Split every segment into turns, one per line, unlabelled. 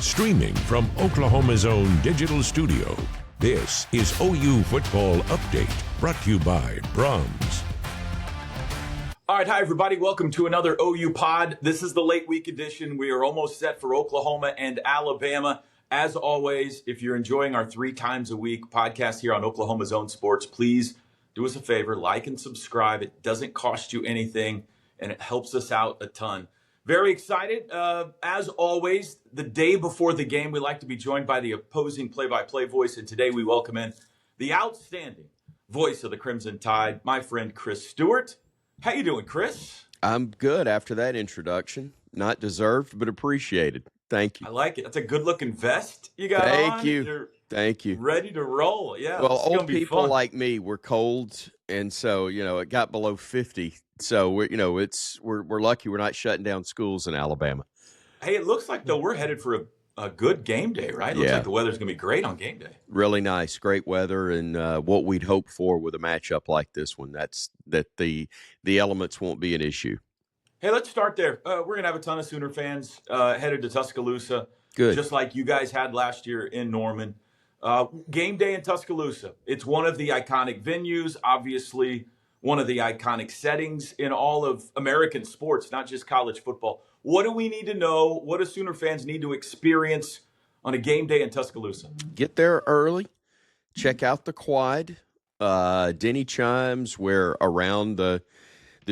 Streaming from Oklahoma's own digital studio, this is OU Football Update, brought to you by Brahms.
All right, hi everybody. Welcome to another OU pod. This is the late week edition. We are almost set for Oklahoma and Alabama. As always, if you're enjoying our 3 times a week podcast here on Oklahoma's Own Sports, please do us a favor, like and subscribe. It doesn't cost you anything, and it helps us out a ton. Very excited. As always, the day before the game, we like to be joined by the opposing play-by-play voice, and today we welcome in the outstanding voice of the Crimson Tide, my friend Chris Stewart. How you doing, Chris?
I'm good after that introduction. Not deserved, but appreciated. Thank you.
I like it. That's a good-looking vest you got on.
Thank you.
You're
Thank you.
ready to roll. Yeah.
Well,
it's gonna
old
be
people
fun.
like me were cold, and so it got below 50. So we're lucky we're not shutting down schools in Alabama.
Hey, it looks like though we're headed for a good game day, right? Looks
Yeah.
like the weather's gonna be great on game day.
Really nice, great weather, and what we'd hope for with a matchup like this one. That's that the elements won't be an issue.
Hey, let's start there. We're gonna have a ton of Sooner fans headed to Tuscaloosa,
Good.
just like you guys had last year in Norman. Game day in Tuscaloosa. It's one of the iconic venues, obviously one of the iconic settings in all of American sports, not just college football. What do we need to know? What do Sooner fans need to experience on a game day in Tuscaloosa?
Get there early. Check out the quad. Denny Chimes, where around the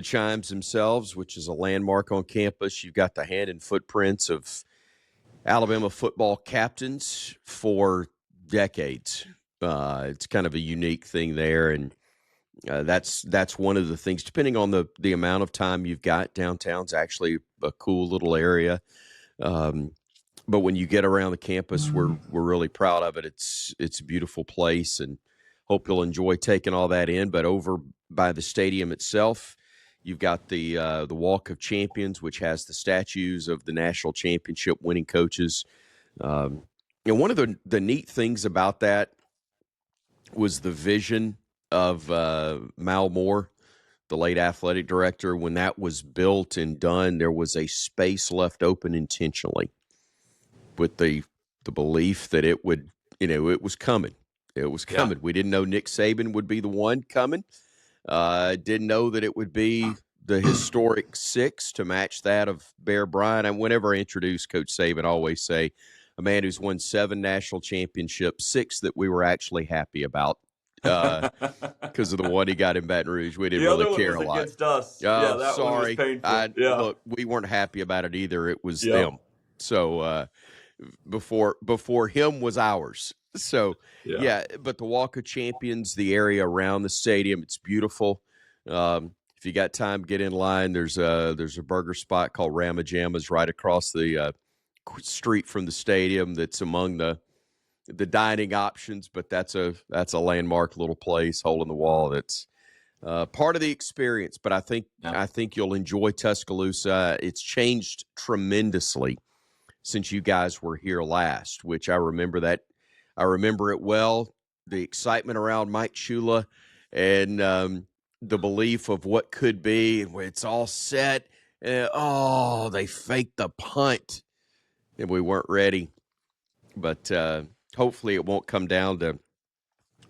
chimes themselves, which is a landmark on campus, you've got the hand and footprints of Alabama football captains for decades. It's kind of a unique thing there, and that's one of the things. Depending on the amount of time you've got, downtown's actually a cool little area. But when you get around the campus, we're really proud of it. It's a beautiful place, and hope you'll enjoy taking all that in. But over by the stadium itself, you've got the Walk of Champions, which has the statues of the national championship winning coaches. And one of the neat things about that was the vision of Mal Moore, the late athletic director. When that was built and done, there was a space left open intentionally with the belief that it would, it was coming. It was coming. Yeah. We didn't know Nick Saban would be the one coming. Didn't know that it would be the historic 6 to match that of Bear Bryant. And whenever I introduce Coach Saban, I always say a man who's won 7 national championships, 6 that we were actually happy about because of the one he got in Baton Rouge. We didn't really care a lot.
Against us.
Oh,
that
sorry.
One was painful.
Look, we weren't happy about it either. It was them. So before him was ours. So, but the Walk of Champions, the area around the stadium, it's beautiful. If you got time, get in line. There's a burger spot called Ramajama's right across the street from the stadium. That's among the dining options, but that's a landmark little place, hole in the wall. That's part of the experience. But I think you'll enjoy Tuscaloosa. It's changed tremendously since you guys were here last, which I remember that. I remember it well, the excitement around Mike Shula and the belief of what could be. It's all set. They faked the punt, and we weren't ready. But hopefully it won't come down to,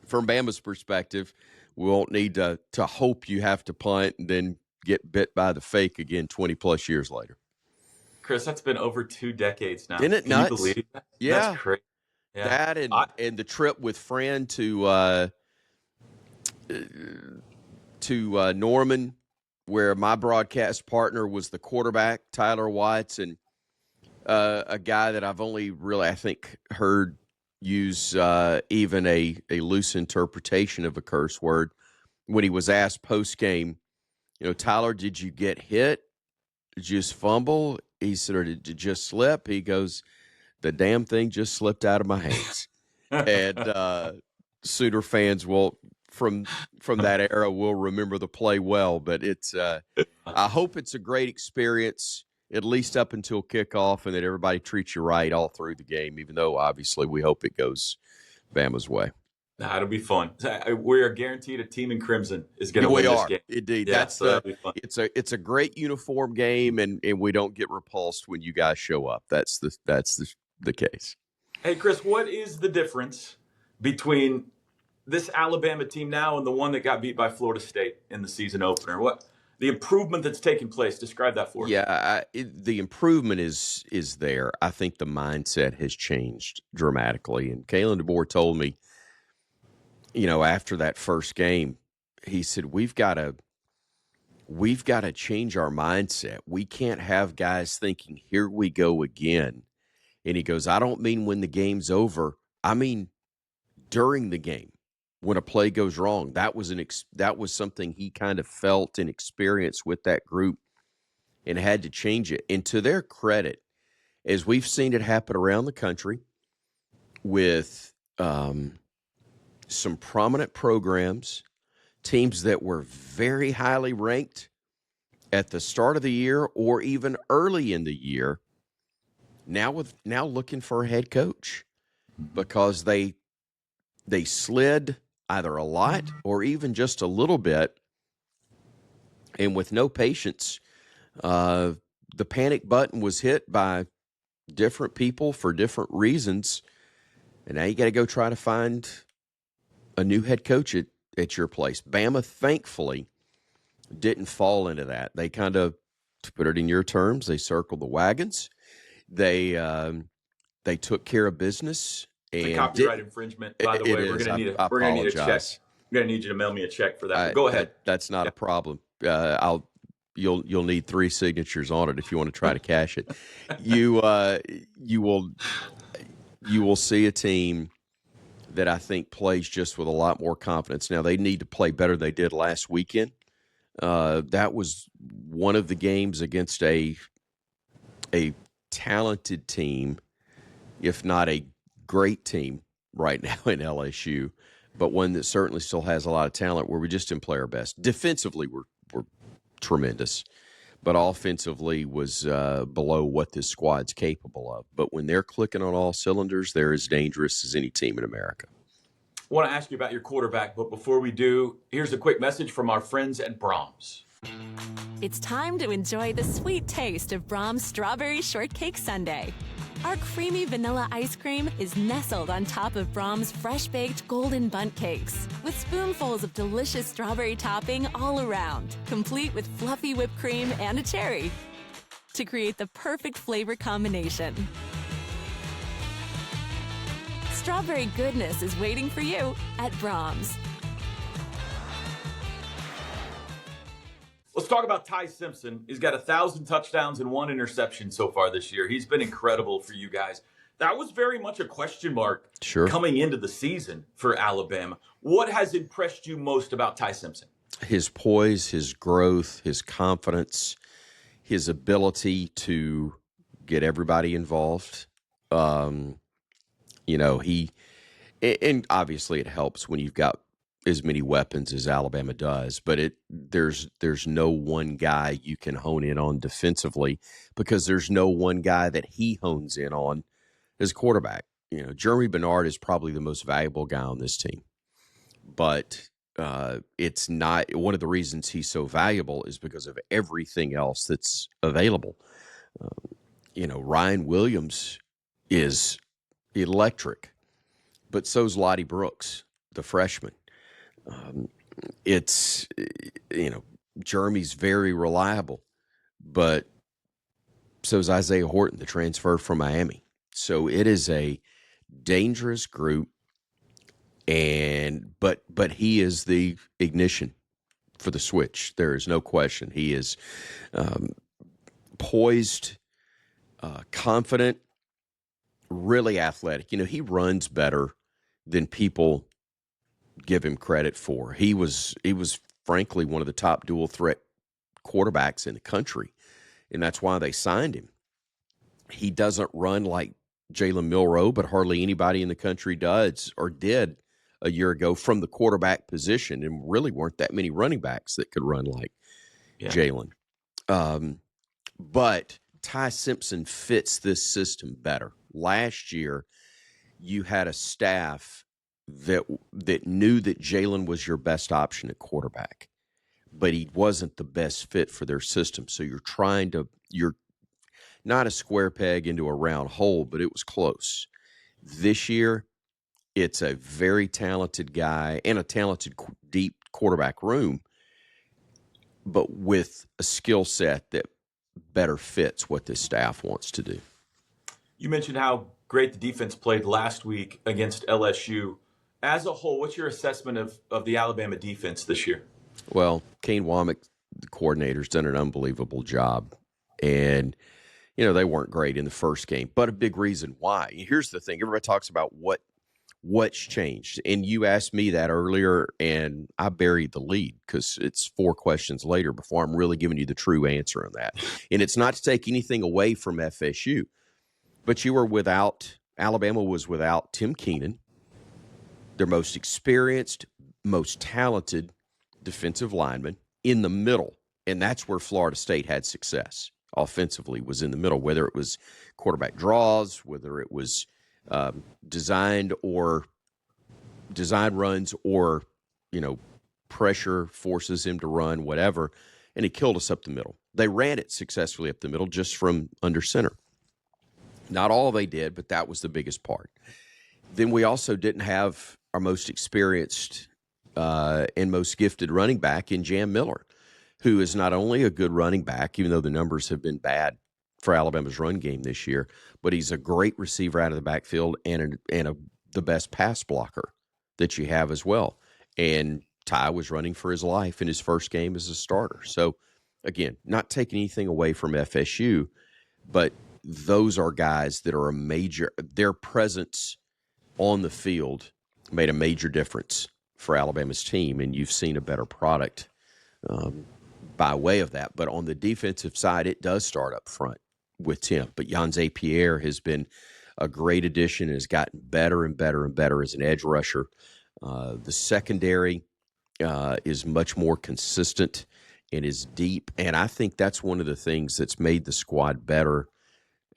from Bama's perspective, we won't need to hope you have to punt and then get bit by the fake again 20-plus years later.
Chris, that's been over 2 decades now.
Isn't it nuts?
Can you believe that?
Yeah.
That's crazy. Yeah.
That and the trip with Fran to Norman, where my broadcast partner was the quarterback, Tyler Watts, and a guy that I've only really, I think, heard use even a loose interpretation of a curse word. When he was asked post-game, Tyler, did you get hit? Did you just fumble? He said, or did you just slip? He goes, the damn thing just slipped out of my hands. And Sooner fans will, from that era, will remember the play well. But it's I hope it's a great experience, at least up until kickoff, and that everybody treats you right all through the game, even though obviously we hope it goes Bama's way.
It'll be fun. We are guaranteed a team in crimson is going to win this game.
Indeed.
Yeah,
it's a great uniform game, and we don't get repulsed when you guys show up. That's the the case.
Hey, Chris, what is the difference between this Alabama team now and the one that got beat by Florida State in the season opener? What the improvement that's taken place? Describe that for us.
Yeah, the improvement is there. I think the mindset has changed dramatically. And Kalen DeBoer told me, after that first game, he said, we've got to change our mindset. We can't have guys thinking, here we go again. And he goes, I don't mean when the game's over. I mean during the game when a play goes wrong. That was something he kind of felt and experienced with that group and had to change it. And to their credit, as we've seen it happen around the country with some prominent programs, teams that were very highly ranked at the start of the year or even early in the year, now looking for a head coach because they slid either a lot or even just a little bit, and with no patience, the panic button was hit by different people for different reasons, and now you got to go try to find a new head coach at your place. Bama, thankfully, didn't fall into that. They kind of, to put it in your terms, they circled the wagons. They took care of business. And
the copyright infringement, by the way, we're going to need a check. I'm going to need you to mail me a check for that. Go ahead.
That's not a problem. You'll need 3 signatures on it if you want to try to cash it. You will see a team that I think plays just with a lot more confidence. Now, they need to play better than they did last weekend. That was one of the games against a talented team, if not a great team right now in LSU, but one that certainly still has a lot of talent where we just didn't play our best. Defensively, we're tremendous, but offensively was below what this squad's capable of. But when they're clicking on all cylinders, they're as dangerous as any team in America.
I want to ask you about your quarterback, but before we do, here's a quick message from our friends at Brahms.
It's time to enjoy the sweet taste of Brahms Strawberry Shortcake Sundae. Our creamy vanilla ice cream is nestled on top of Brahms fresh-baked golden bundt cakes with spoonfuls of delicious strawberry topping all around, complete with fluffy whipped cream and a cherry to create the perfect flavor combination. Strawberry goodness is waiting for you at Brahms.
Let's talk about Ty Simpson. He's got 1,000 touchdowns and 1 interception so far this year. He's been incredible for you guys. That was very much a question mark coming into the season for Alabama. What has impressed you most about Ty Simpson?
His poise, his growth, his confidence, his ability to get everybody involved. And obviously it helps when you've got as many weapons as Alabama does, but there's no one guy you can hone in on defensively because there's no one guy that he hones in on as quarterback. Jeremy Bernard is probably the most valuable guy on this team, but it's not one of the reasons he's so valuable is because of everything else that's available. Ryan Williams is electric, but so's Lottie Brooks, the freshman. Jeremy's very reliable, but so's Isaiah Horton, the transfer from Miami. So it is a dangerous group, but he is the ignition for the switch. There is no question. He is poised, confident, really athletic. He runs better than people give him credit for. He was frankly one of the top dual threat quarterbacks in the country, and that's why they signed him. He doesn't run like Jalen Milroe, but hardly anybody in the country does or did a year ago from the quarterback position, and really weren't that many running backs that could run like Jalen. But Ty Simpson fits this system better. Last year, you had a staff that knew that Jalen was your best option at quarterback, but he wasn't the best fit for their system. So you're not a square peg into a round hole, but it was close. This year, it's a very talented guy and a talented, deep quarterback room, but with a skill set that better fits what this staff wants to do.
You mentioned how great the defense played last week against LSU. As a whole, what's your assessment of the Alabama defense this year?
Well, Kane Womack, the coordinator's done an unbelievable job. And, they weren't great in the first game, but a big reason why. Here's the thing. Everybody talks about what's changed. And you asked me that earlier, and I buried the lead because it's 4 questions later before I'm really giving you the true answer on that. And it's not to take anything away from FSU, but Alabama was without Tim Keenan, their most experienced, most talented defensive lineman in the middle. And that's where Florida State had success offensively, was in the middle, whether it was quarterback draws, whether it was design runs, or pressure forces him to run, whatever, and he killed us up the middle. They ran it successfully up the middle just from under center. Not all they did, but that was the biggest part. Then we also didn't have our most experienced and most gifted running back in Jam Miller, who is not only a good running back, even though the numbers have been bad for Alabama's run game this year, but he's a great receiver out of the backfield and the best pass blocker that you have as well. And Ty was running for his life in his first game as a starter. So, again, not taking anything away from FSU, but those are guys that are their presence on the field made a major difference for Alabama's team, and you've seen a better product by way of that. But on the defensive side, it does start up front with Tim. But Jan Pierre has been a great addition and has gotten better and better and better as an edge rusher. The secondary is much more consistent and is deep, and I think that's one of the things that's made the squad better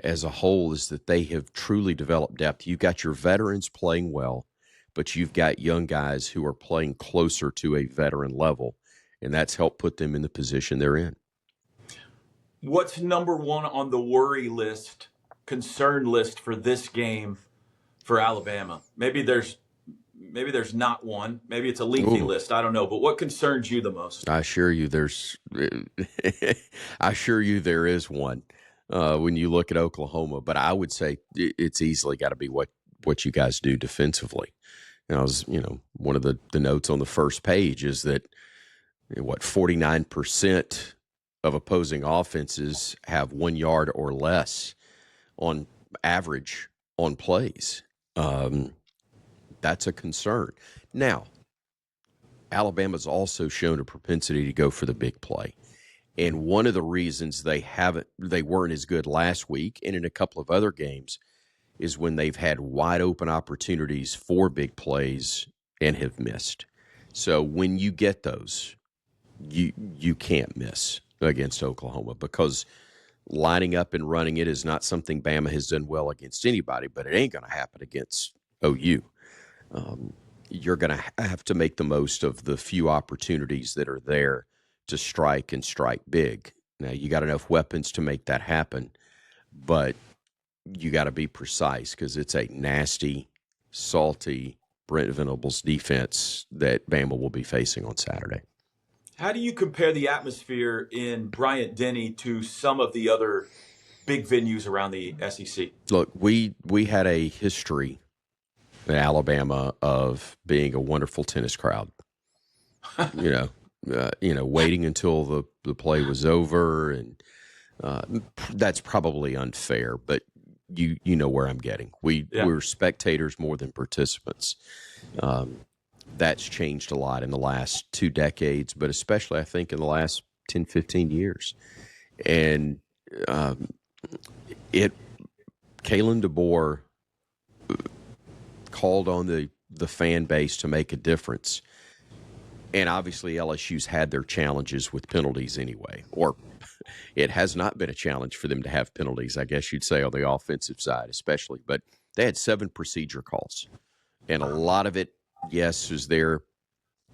as a whole, is that they have truly developed depth. You've got your veterans playing well, but you've got young guys who are playing closer to a veteran level, and that's helped put them in the position they're in.
What's number one on the worry list, concern list for this game for Alabama? Maybe there's not one. Maybe it's a lengthy list. I don't know. But what concerns you the most?
I assure you there is one when you look at Oklahoma. But I would say it's easily got to be what you guys do defensively. And one of the notes on the first page is that 49% of opposing offenses have 1 yard or less on average on plays. That's a concern. Now, Alabama's also shown a propensity to go for the big play. And one of the reasons they weren't as good last week and in a couple of other games is when they've had wide open opportunities for big plays and have missed. So when you get those, you can't miss against Oklahoma, because lining up and running it is not something Bama has done well against anybody, but it ain't going to happen against OU. You're going to have to make the most of the few opportunities that are there to strike and strike big. Now, you got enough weapons to make that happen, but you got to be precise, because it's a nasty, salty Brent Venables defense that Bama will be facing on Saturday.
How do you compare the atmosphere in Bryant-Denny to some of the other big venues around the SEC?
Look, we had a history in Alabama of being a wonderful tennis crowd. Waiting until the play was over, and that's probably unfair, but you know where I'm getting. We're spectators more than participants. That's changed a lot in the last 2 decades, but especially I think in the last 10, 15 years. And Kalen DeBoer called on the fan base to make a difference. And obviously LSU's had their challenges with penalties anyway, or it has not been a challenge for them to have penalties, I guess you'd say, on the offensive side especially. But they had 7 procedure calls, and a lot of it, yes, is their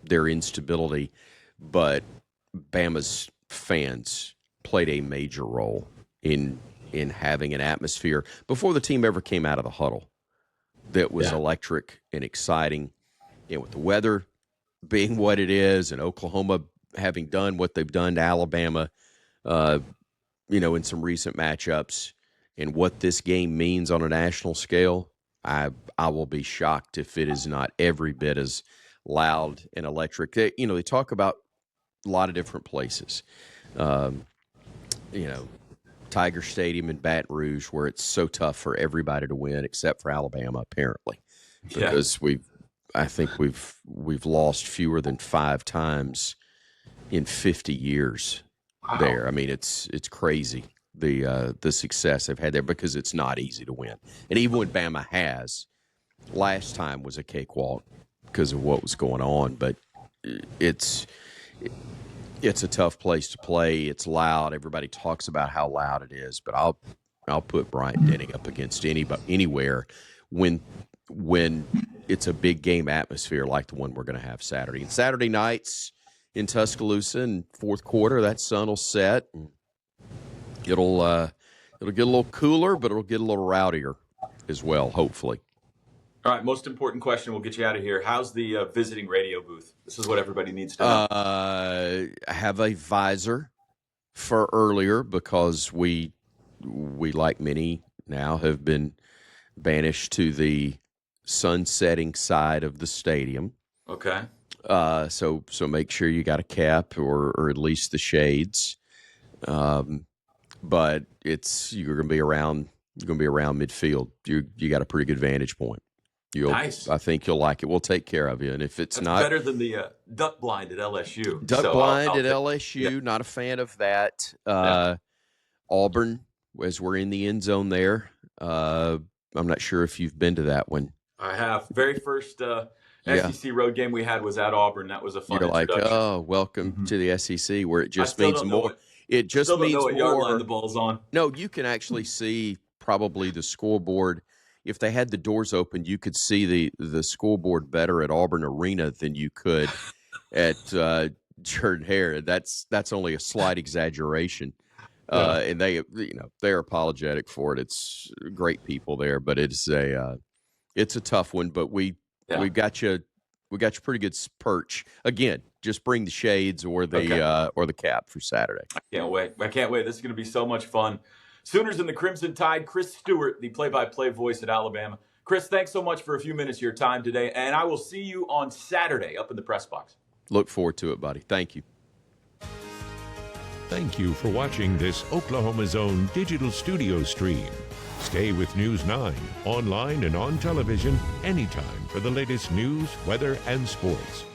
instability, but Bama's fans played a major role in in having an atmosphere before the team ever came out of the huddle that was electric and exciting. And with the weather being what it is, and Oklahoma having done what they've done to Alabama, in some recent matchups, and what this game means on a national scale, I will be shocked if it is not every bit as loud and electric. They talk about a lot of different places. Tiger Stadium in Baton Rouge, where it's so tough for everybody to win except for Alabama, apparently, because I think we've lost fewer than 5 times in 50 years there. I mean, it's crazy the success they've had there, because it's not easy to win. And even when Bama has, last time was a cakewalk because of what was going on, but it's a tough place to play. It's loud. Everybody talks about how loud it is, but I'll put Bryant-Denny up against anywhere when it's a big game atmosphere like the one we're going to have Saturday. And Saturday nights in Tuscaloosa in fourth quarter, that sun will set. It'll get a little cooler, but it'll get a little rowdier as well, hopefully.
All right, most important question. We'll get you out of here. How's the visiting radio booth? This is what everybody needs to know.
I have a visor for earlier, because we like many now have been banished to the sun-setting side of the stadium.
Okay.
So make sure you got a cap or at least the shades. But you're going to be around midfield. You got a pretty good vantage point.
Nice.
I think you'll like it. We'll take care of you. And if it's
That's
not
better than the duck blind at LSU.
LSU, not a fan of that. Auburn, as we're in the end zone there. I'm not sure if you've been to that one.
I have. Very first SEC road game we had was at Auburn. That was a fun introduction.
Like, oh, welcome to the SEC, where it just means more. It just
still
means
don't know what
more.
Yard line the ball's on.
No, you can actually see probably the scoreboard. If they had the doors open, you could see the scoreboard better at Auburn Arena than you could at Jordan-Hare. That's only a slight exaggeration. And they're apologetic for it. It's great people there, but it's a tough one. But we got you pretty good perch. Again, just bring the shades or the cap for Saturday.
I can't wait. This is going to be so much fun. Sooners and the Crimson Tide, Chris Stewart, the play-by-play voice at Alabama. Chris, thanks so much for a few minutes of your time today, and I will see you on Saturday up in the press box.
Look forward to it, buddy. Thank you.
Thank you for watching this Oklahoma Zone digital studio stream. Stay with News 9, online and on television anytime for the latest news, weather, and sports.